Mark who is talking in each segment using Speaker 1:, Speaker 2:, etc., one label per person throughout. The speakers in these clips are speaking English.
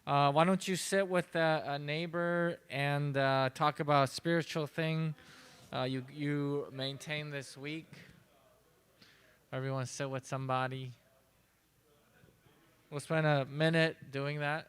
Speaker 1: Why don't you sit with a neighbor and talk about spiritual thing you maintain this week? Everyone sit with somebody. We'll spend a minute doing that.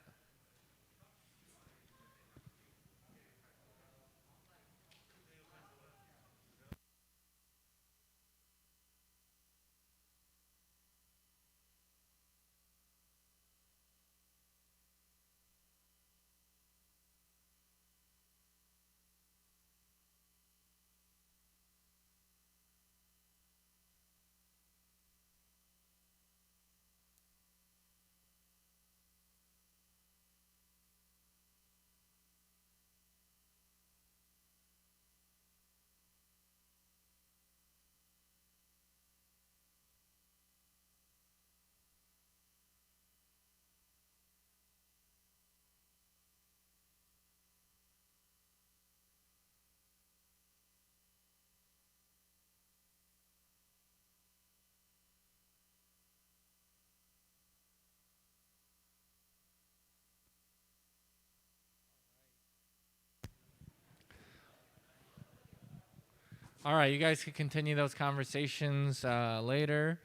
Speaker 1: All right, you guys can continue those conversations later.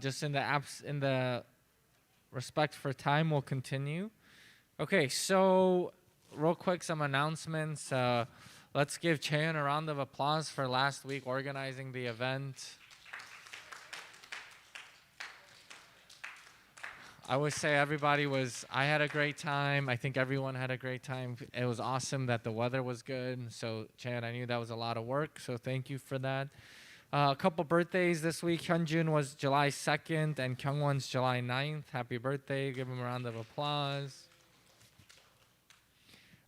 Speaker 1: Just in the apps, in the respect for time, we'll continue. Okay, so real quick, some announcements. Let's give Chan a round of applause for last week organizing the event. I would say I had a great time. I think everyone had a great time. It was awesome that the weather was good. So, Chan, I knew that was a lot of work. So, thank you for that. A couple birthdays this week. Hyunjun was July 2nd and Kyungwon's July 9th. Happy birthday. Give him a round of applause.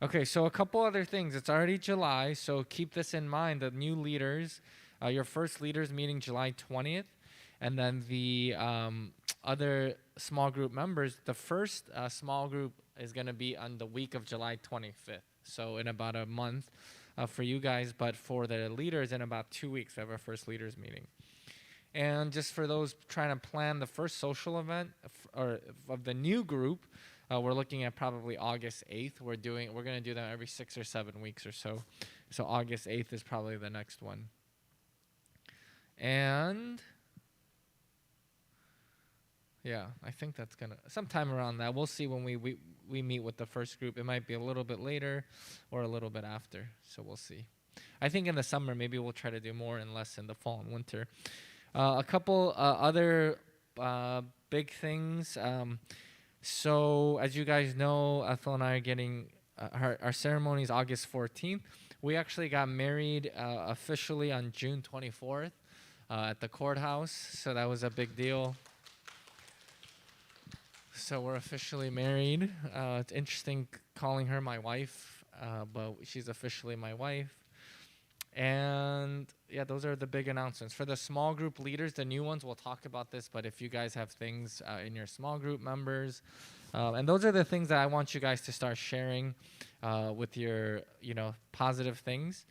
Speaker 1: Okay, so a couple other things. It's already July, so keep this in mind. The new leaders, your first leaders meeting July 20th, and then the other small group members, the first small group is going to be on the week of July 25th. So in about a month for you guys, but for the leaders, in about 2 weeks, we have our first leaders meeting. And just for those trying to plan the first social event of the new group, we're looking at probably August 8th. We're going to do them every 6 or 7 weeks or so. So August 8th is probably the next one. And yeah, I think that's gonna sometime around that. We'll see when we meet with the first group. It might be a little bit later or a little bit after. So we'll see. I think in the summer maybe we'll try to do more and less in the fall and winter. A couple other big things. So as you guys know, Ethel and I are getting our ceremony is August 14th. We actually got married officially on June 24th at the courthouse. So that was a big deal. So we're officially married. It's interesting calling her my wife, but she's officially my wife. And yeah, those are the big announcements. For the small group leaders, the new ones, we'll talk about this, but if you guys have things in your small group members, and those are the things that I want you guys to start sharing with your, positive things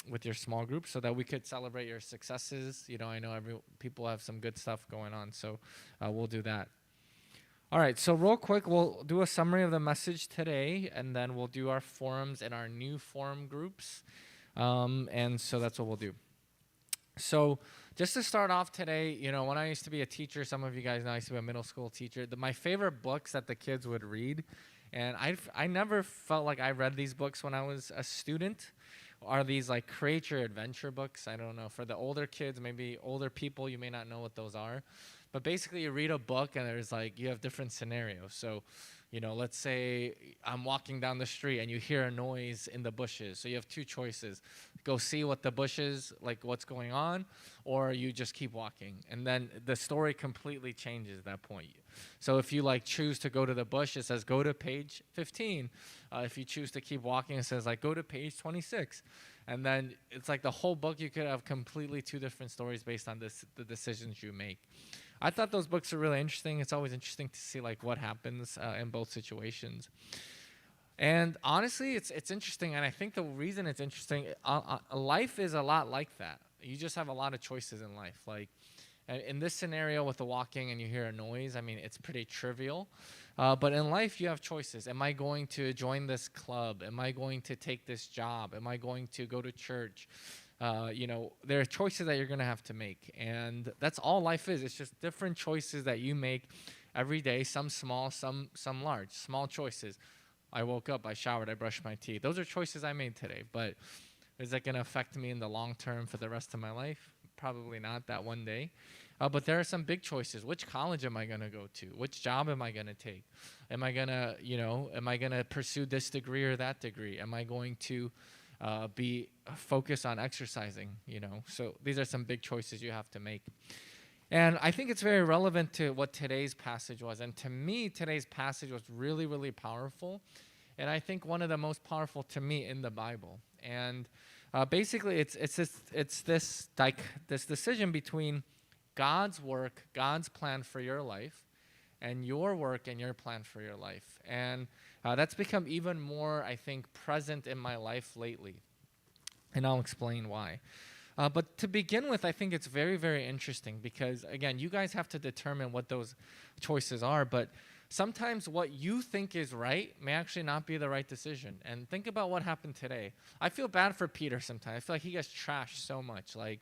Speaker 1: with your small group so that we could celebrate your successes. I know people have some good stuff going on, so we'll do that. All right, so real quick, we'll do a summary of the message today, and then we'll do our forums and our new forum groups. And so that's what we'll do. So just to start off today, when I used to be a teacher, some of you guys know I used to be a middle school teacher. My favorite books that the kids would read, and I never felt like I read these books when I was a student, are these like create your adventure books. I don't know. For the older kids, maybe older people, you may not know what those are. But basically, you read a book and there's you have different scenarios. So, let's say I'm walking down the street and you hear a noise in the bushes. So you have two choices: go see what the bushes, what's going on, or you just keep walking. And then the story completely changes at that point. So if you choose to go to the bush, it says go to page 15. If you choose to keep walking, it says go to page 26. And then it's the whole book, you could have completely two different stories based on the decisions you make. I thought those books are really interesting. It's always interesting to see what happens in both situations. And honestly, it's interesting, and I think the reason it's interesting, life is a lot like that. You just have a lot of choices in life. And in this scenario with the walking and you hear a noise, I mean, it's pretty trivial. But in life, you have choices. Am I going to join this club? Am I going to take this job? Am I going to go to church? There are choices that you're going to have to make. And that's all life is. It's just different choices that you make every day, some small, some large. Small choices. I woke up, I showered, I brushed my teeth. Those are choices I made today. But is that going to affect me in the long term for the rest of my life? Probably not, that one day. But there are some big choices. Which college am I going to go to? Which job am I going to take? Am I going to pursue this degree or that degree? Am I going to be focused on exercising? So these are some big choices you have to make. And I think it's very relevant to what today's passage was. And to me, today's passage was really, really powerful. And I think one of the most powerful to me in the Bible. And basically, it's this decision between God's work, God's plan for your life, and your work and your plan for your life. And that's become even more, I think, present in my life lately. And I'll explain why. But to begin with, I think it's very, very interesting because, again, you guys have to determine what those choices are. But sometimes what you think is right may actually not be the right decision. And think about what happened today. I feel bad for Peter sometimes. I feel like he gets trashed so much. Like,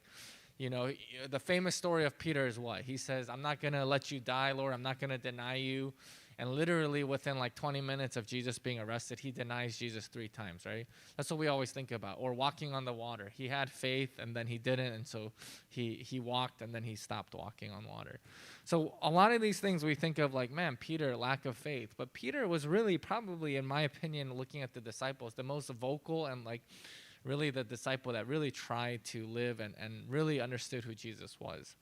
Speaker 1: the famous story of Peter is what? He says, I'm not going to let you die, Lord. I'm not going to deny you. And literally within like 20 minutes of Jesus being arrested, he denies Jesus 3 times, right? That's what we always think about. Or walking on the water. He had faith and then he didn't. And so he walked and then he stopped walking on water. So a lot of these things we think of like, man, Peter, lack of faith. But Peter was really probably, in my opinion, looking at the disciples, the most vocal and like really the disciple that really tried to live and really understood who Jesus was.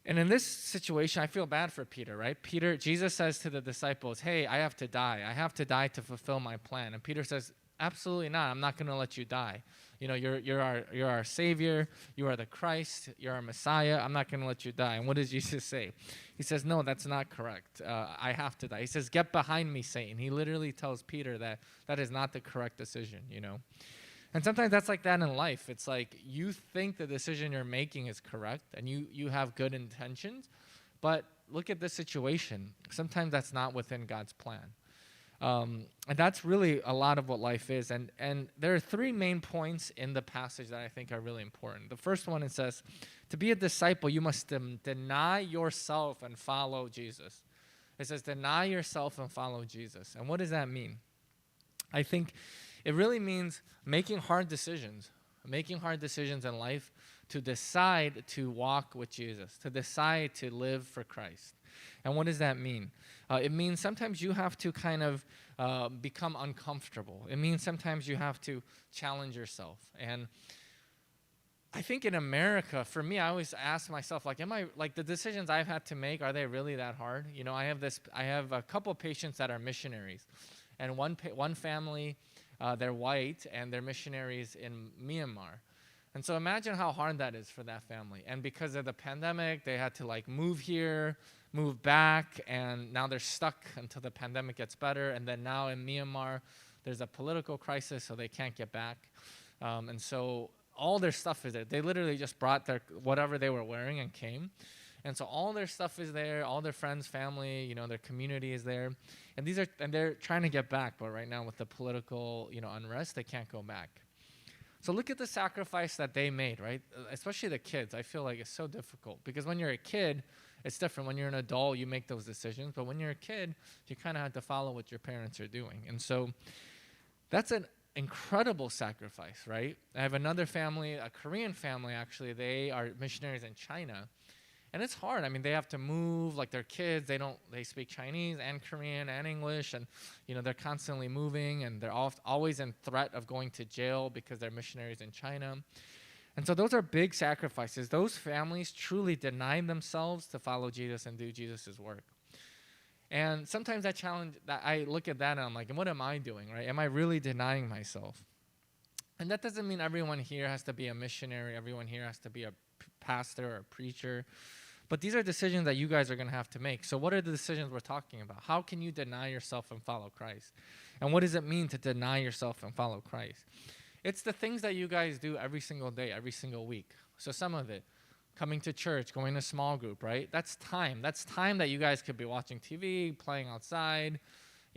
Speaker 1: And in this situation, I feel bad for Peter, right? Jesus says to the disciples, hey, I have to die. I have to die to fulfill my plan. And Peter says, absolutely not. I'm not going to let you die. You're our Savior. You are the Christ. You're our Messiah. I'm not going to let you die. And what does Jesus say? He says, no, that's not correct. I have to die. He says, get behind me, Satan. He literally tells Peter that is not the correct decision, And sometimes that's like that in life. It's like you think the decision you're making is correct and you have good intentions, but look at this situation. Sometimes that's not within God's plan. And that's really a lot of what life is. And there are 3 main points in the passage that I think are really important. The first one, it says, to be a disciple, you must deny yourself and follow Jesus. It says, deny yourself and follow Jesus. And what does that mean? I think it really means making hard decisions in life to decide to walk with Jesus, to decide to live for Christ. And what does that mean? It means sometimes you have to kind of become uncomfortable. It means sometimes you have to challenge yourself. And I think in America, for me, I always ask myself, like, the decisions I've had to make, are they really that hard? I have a couple of patients that are missionaries. And one family, they're white, and they're missionaries in Myanmar. And so imagine how hard that is for that family. And because of the pandemic, they had to move here, move back, and now they're stuck until the pandemic gets better. And then now in Myanmar, there's a political crisis, so they can't get back. And so all their stuff is there. They literally just brought whatever they were wearing and came. And so all their stuff is there, all their friends, family, their community is there. And they're trying to get back, but right now with the political, unrest, they can't go back. So look at the sacrifice that they made, right? Especially the kids. I feel like it's so difficult because when you're a kid, it's different. When you're an adult, you make those decisions. But when you're a kid, you kind of have to follow what your parents are doing. And so that's an incredible sacrifice, right? I have another family, a Korean family, actually. They are missionaries in China. And it's hard. I mean, they have to move, like their kids, they speak Chinese and Korean and English, and, they're constantly moving, and they're always in threat of going to jail because they're missionaries in China. And so those are big sacrifices. Those families truly deny themselves to follow Jesus and do Jesus' work. And sometimes I look at that and I'm like, what am I doing, right? Am I really denying myself? And that doesn't mean everyone here has to be a missionary. Everyone here has to be a pastor or a preacher. But these are decisions that you guys are going to have to make. So what are the decisions we're talking about? How can you deny yourself and follow Christ? And what does it mean to deny yourself and follow Christ? It's the things that you guys do every single day, every single week. So some of it, coming to church, going to small group, right? That's time. That's time that you guys could be watching TV, playing outside,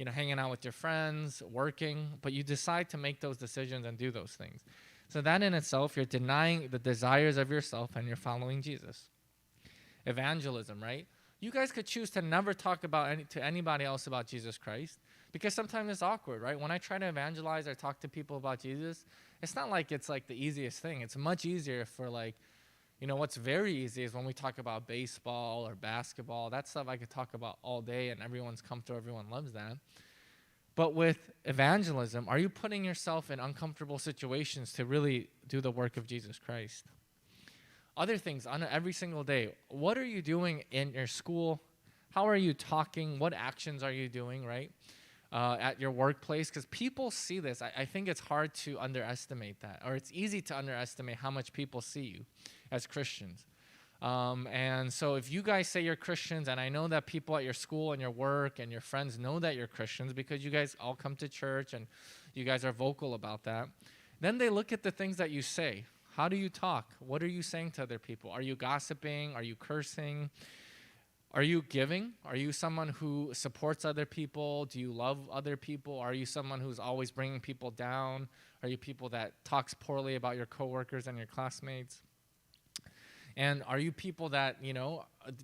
Speaker 1: hanging out with your friends, working, but you decide to make those decisions and do those things. So that in itself, you're denying the desires of yourself and you're following Jesus. Evangelism, right? You guys could choose to never talk to anybody else about Jesus Christ, because sometimes it's awkward, right? When I try to evangelize or talk to people about Jesus, it's not like it's like the easiest thing. It's much easier for what's very easy is when we talk about baseball or basketball. That stuff I could talk about all day and everyone's comfortable, everyone loves that. But with evangelism, are you putting yourself in uncomfortable situations to really do the work of Jesus Christ? Other things on every single day. What are you doing in your school? How are you talking? What actions are you doing, right? At your workplace? Because people see this. I think it's hard to underestimate that, or it's easy to underestimate how much people see you as Christians. And so if you guys say you're Christians, and I know that people at your school and your work and your friends know that you're Christians because you guys all come to church and you guys are vocal about that, then they look at the things that you say. How do you talk? What are you saying to other people? Are you gossiping? Are you cursing? Are you giving? Are you someone who supports other people? Do you love other people? Are you someone who's always bringing people down? Are you people that talks poorly about your coworkers and your classmates? And are you people that,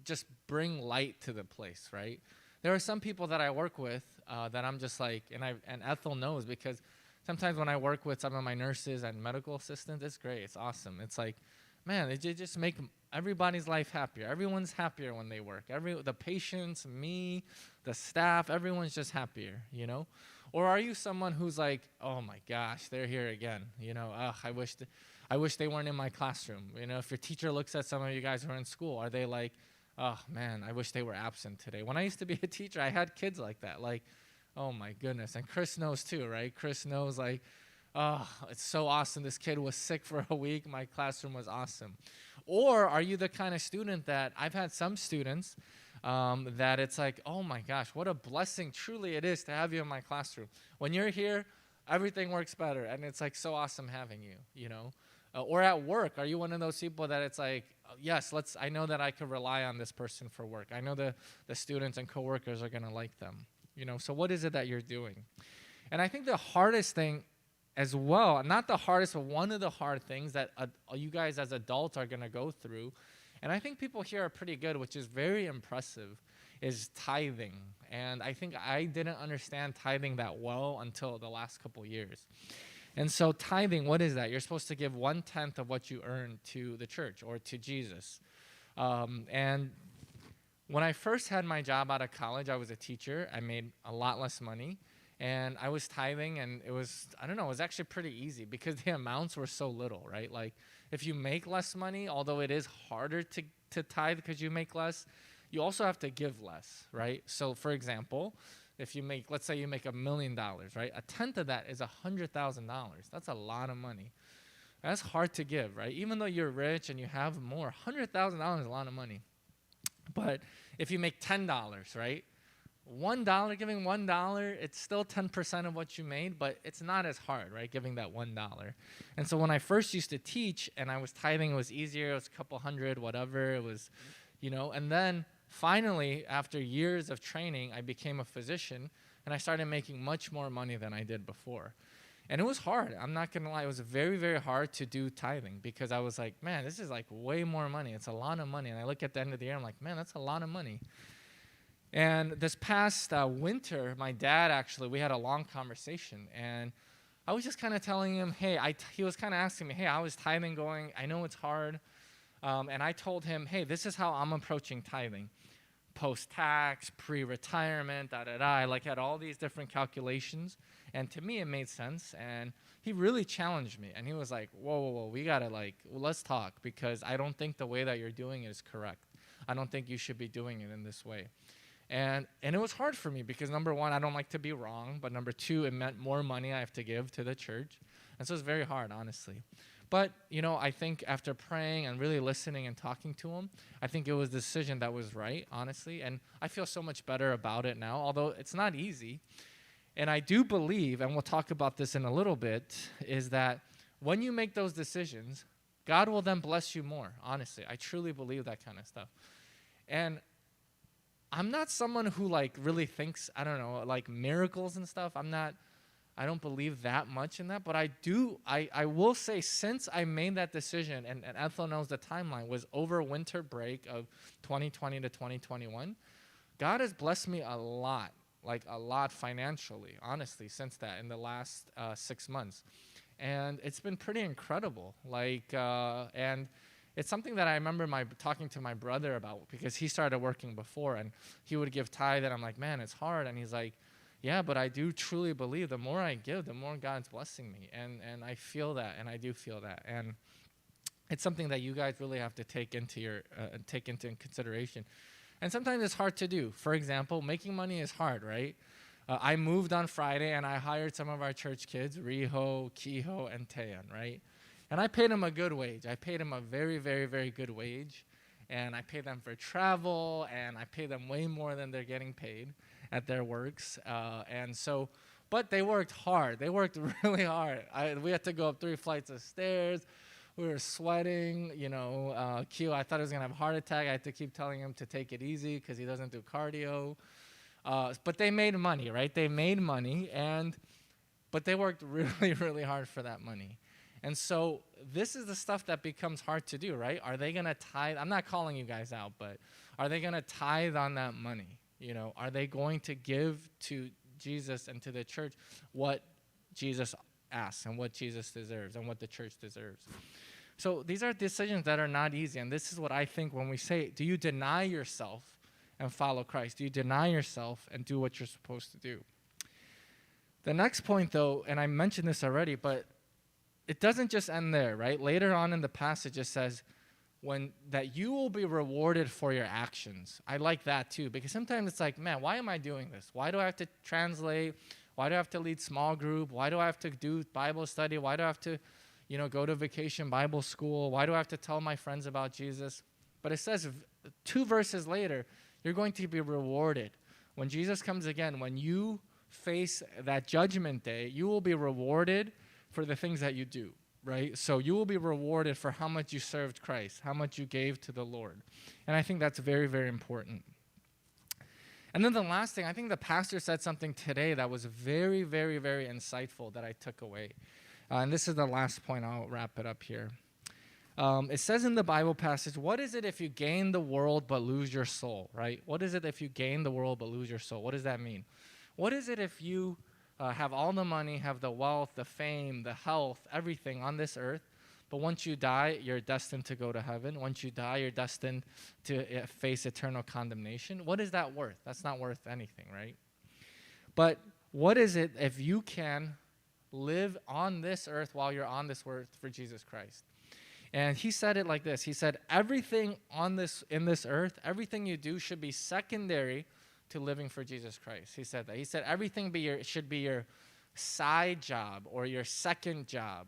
Speaker 1: just bring light to the place, right? There are some people that I work with that I'm just like, and Ethel knows, because sometimes when I work with some of my nurses and medical assistants, it's great. It's awesome. It's like, man, they just make everybody's life happier. Everyone's happier when they work. The patients, me, the staff, everyone's just happier, Or are you someone who's like, oh my gosh, they're here again, I wish they weren't in my classroom. If your teacher looks at some of you guys who are in school, are they like, oh man, I wish they were absent today? When I used to be a teacher, I had kids like that, like, oh my goodness. And Chris knows too, right? Chris knows like, oh, it's so awesome. This kid was sick for a week. My classroom was awesome. Or are you the kind of student that I've had some students that it's like, oh my gosh, what a blessing truly it is to have you in my classroom. When you're here, everything works better. And it's like so awesome having you, or at work, are you one of those people that it's like, yes, I know that I can rely on this person for work. I know the students and coworkers are going to like them, So what is it that you're doing? And I think the hardest thing as well, not the hardest, but one of the hard things that you guys as adults are going to go through, and I think people here are pretty good, which is very impressive, is tithing. And I think I didn't understand tithing that well until the last couple years. And so tithing, what is that? You're supposed to give 1/10 of what you earn to the church or to Jesus. And when I first had my job out of college, I was a teacher. I made a lot less money. And I was tithing, and it was actually pretty easy because the amounts were so little, right? Like, if you make less money, although it is harder to tithe because you make less, you also have to give less, right? So, for example, let's say you make $1 million, right? 1/10 of that is $100,000. That's a lot of money. That's hard to give, right? Even though you're rich and you have more, $100,000 is a lot of money. But if you make $10, right? Giving $1, it's still 10% of what you made, but it's not as hard, right? Giving that $1. And so when I first used to teach and I was tithing, it was easier. It was a couple hundred, whatever. It was, and then finally, after years of training, I became a physician and I started making much more money than I did before. And it was hard. I'm not going to lie. It was very, very hard to do tithing because I was like, man, this is like way more money. It's a lot of money. And I look at the end of the year, I'm like, man, that's a lot of money. And this past winter, my dad we had a long conversation, and I was just kind of telling him, hey, he was kind of asking me, hey, how is tithing going? I know it's hard. And I told him, hey, this is how I'm approaching tithing. Post-tax, pre-retirement, I had all these different calculations, and to me it made sense, and he really challenged me, and he was like, whoa, we got to let's talk, because I don't think the way that you're doing it is correct. I don't think you should be doing it in this way. And it was hard for me because, number one, I don't like to be wrong. But number two, it meant more money I have to give to the church. And so it's very hard, honestly. But, I think after praying and really listening and talking to him, I think it was a decision that was right, honestly. And I feel so much better about it now, although it's not easy. And I do believe, and we'll talk about this in a little bit, is that when you make those decisions, God will then bless you more. Honestly, I truly believe that kind of stuff. And I'm not someone who like really thinks, I don't know, like miracles and stuff. I don't believe that much in that, but I will say, since I made that decision, and Ethel knows the timeline was over winter break of 2020 to 2021, God has blessed me a lot, like a lot financially, honestly, since that, in the last 6 months. And it's been pretty incredible. And it's something that I remember talking to my brother about, because he started working before and he would give tithe, and I'm like, man, it's hard. And he's like, yeah, but I do truly believe the more I give, the more God's blessing me. And I feel that, and I do feel that. And it's something that you guys really have to take into consideration. And sometimes it's hard to do. For example, making money is hard, right? I moved on Friday, and I hired some of our church kids, Riho, Kiho, and Taeyeon, right? And I paid them a good wage. I paid them a very, very, very good wage. And I pay them for travel, and I pay them way more than they're getting paid at their works. But they worked hard. They worked really hard. We had to go up 3 flights of stairs. We were sweating, Kyo, I thought he was going to have a heart attack. I had to keep telling him to take it easy because he doesn't do cardio. But they made money, right? They made money, but they worked really, really hard for that money. And so this is the stuff that becomes hard to do, right? Are they going to tithe? I'm not calling you guys out, but are they going to tithe on that money? Are they going to give to Jesus and to the church what Jesus asks and what Jesus deserves and what the church deserves? So these are decisions that are not easy. And this is what I think when we say, do you deny yourself and follow Christ? Do you deny yourself and do what you're supposed to do? The next point, though, and I mentioned this already, but it doesn't just end there, right? Later on in the passage, it says that you will be rewarded for your actions. I like that too, because sometimes it's like, man, why am I doing this? Why do I have to translate? Why do I have to lead small group? Why do I have to do Bible study? Why do I have to, go to vacation Bible school? Why do I have to tell my friends about Jesus? But it says 2 verses later, you're going to be rewarded. When Jesus comes again, when you face that judgment day, you will be rewarded for the things that you do, right? So you will be rewarded for how much you served Christ, how much you gave to the Lord. And I think that's very, very important. And then the last thing, I think the pastor said something today that was very, very, very insightful that I took away. And this is the last point. I'll wrap it up here. It says in the Bible passage, what is it if you gain the world but lose your soul, right? What is it if you gain the world but lose your soul? What does that mean? What is it if you have all the money, have the wealth, the fame, the health, everything on this earth, but once you die, you're destined to go to heaven. Once you die, you're destined to face eternal condemnation. What is that worth? That's not worth anything, right? But what is it if you can live on this earth while you're on this earth for Jesus Christ? And he said it like this. He said, everything in this earth, everything you do should be secondary to living for Jesus Christ. He said that. He said everything should be your side job or your second job,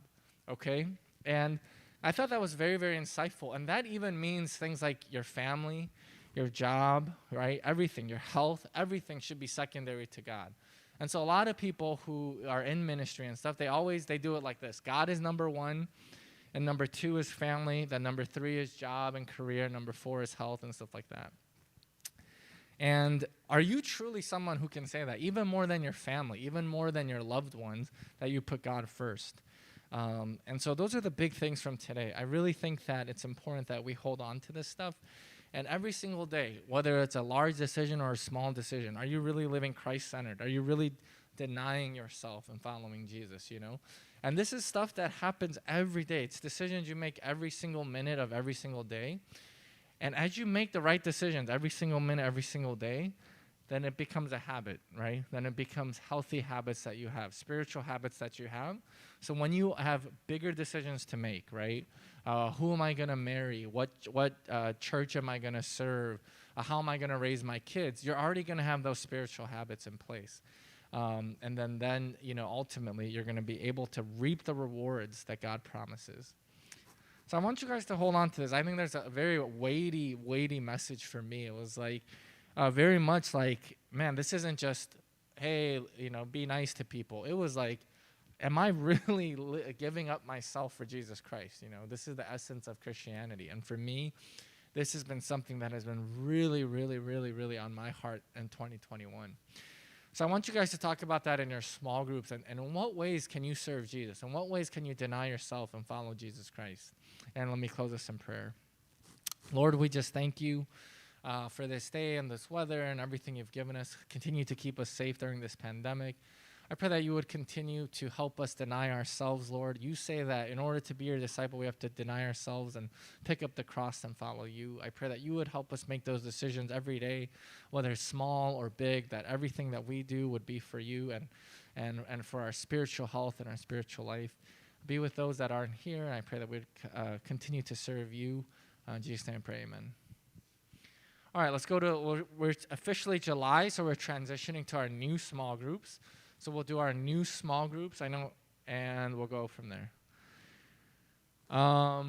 Speaker 1: okay? And I thought that was very, very insightful. And that even means things like your family, your job, right? Everything, your health, everything should be secondary to God. And so a lot of people who are in ministry and stuff, they do it like this. God is number 1, and number 2 is family, then number 3 is job and career, number 4 is health and stuff like that. And are you truly someone who can say that, even more than your family, even more than your loved ones, that you put God first? And so those are the big things from today. I really think that it's important that we hold on to this stuff. And every single day, whether it's a large decision or a small decision, are you really living Christ-centered? Are you really denying yourself and following Jesus, And this is stuff that happens every day. It's decisions you make every single minute of every single day. And as you make the right decisions every single minute, every single day, then it becomes a habit, right? Then it becomes healthy habits that you have, spiritual habits that you have. So when you have bigger decisions to make, right? Who am I going to marry? What church am I going to serve? How am I going to raise my kids? You're already going to have those spiritual habits in place. And then ultimately, you're going to be able to reap the rewards that God promises. So I want you guys to hold on to this. I think there's a very weighty, weighty message for me. It was like very much like, man, this isn't just, hey, be nice to people. It was like, am I really giving up myself for Jesus Christ? You know, this is the essence of Christianity. And for me, this has been something that has been really, really, really, really on my heart in 2021. So I want you guys to talk about that in your small groups, and in what ways can you serve Jesus? In what ways can you deny yourself and follow Jesus Christ? And let me close this in prayer. Lord, we just thank you for this day and this weather and everything you've given us. Continue to keep us safe during this pandemic. I pray that you would continue to help us deny ourselves, Lord. You say that in order to be your disciple, we have to deny ourselves and pick up the cross and follow you. I pray that you would help us make those decisions every day, whether small or big, that everything that we do would be for you and for our spiritual health and our spiritual life. Be with those that aren't here, and I pray that we'd continue to serve you. In Jesus' name I pray, amen. All right, let's go to, we're officially July, so we're transitioning to our new small groups. So we'll do our new small groups, and we'll go from there. My